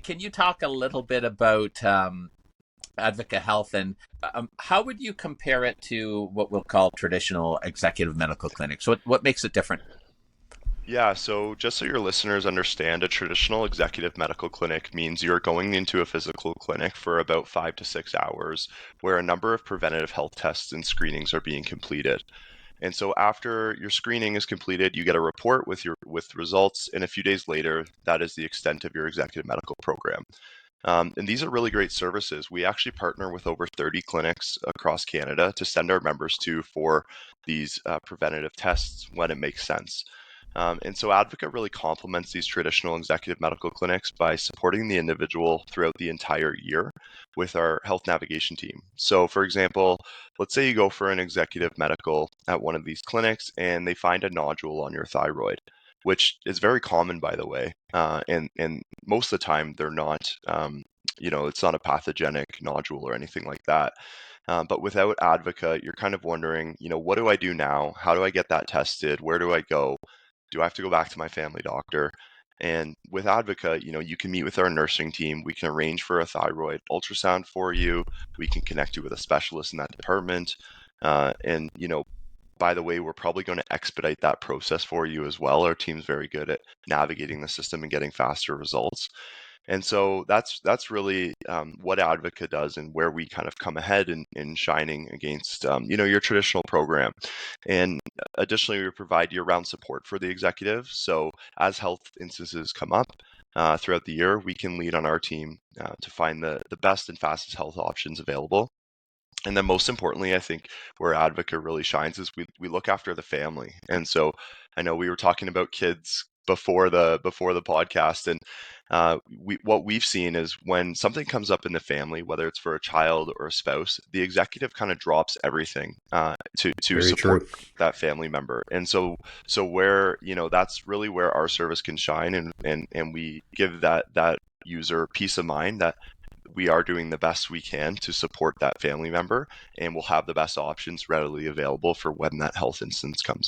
can you talk a little bit about Advica Health, and how would you compare it to what we'll call traditional executive medical clinics? What makes it different? Yeah, so just so your listeners understand, a traditional executive medical clinic means you're going into a physical clinic for about 5 to 6 hours, where a number of preventative health tests and screenings are being completed. And so after your screening is completed, you get a report with results, and a few days later, that is the extent of your executive medical program. And these are really great services. We actually partner with over 30 clinics across Canada to send our members to for these preventative tests when it makes sense. And so Advocate really complements these traditional executive medical clinics by supporting the individual throughout the entire year with our health navigation team. So, for example, let's say you go for an executive medical at one of these clinics and they find a nodule on your thyroid, which is very common, by the way. And most of the time, they're not, it's not a pathogenic nodule or anything like that. But without Advocate, you're kind of wondering, what do I do now? How do I get that tested? Where do I go? Do I have to go back to my family doctor? And with Advocate, you can meet with our nursing team. We can arrange for a thyroid ultrasound for you. We can connect you with a specialist in that department. And, by the way, we're probably going to expedite that process for you as well. Our team's very good at navigating the system and getting faster results. And so that's really what Advoca does and where we kind of come ahead in shining against your traditional program. And additionally, we provide year-round support for the executive. So as health instances come up throughout the year, we can lead on our team to find the best and fastest health options available. And then most importantly, I think where Advocate really shines is we look after the family. And so I know we were talking about kids before the podcast, and what we've seen is when something comes up in the family, whether it's for a child or a spouse, the executive kind of drops everything to Very support true. that family member. And so where that's really where our service can shine, and we give that user peace of mind that we are doing the best we can to support that family member, and we'll have the best options readily available for when that health instance comes up.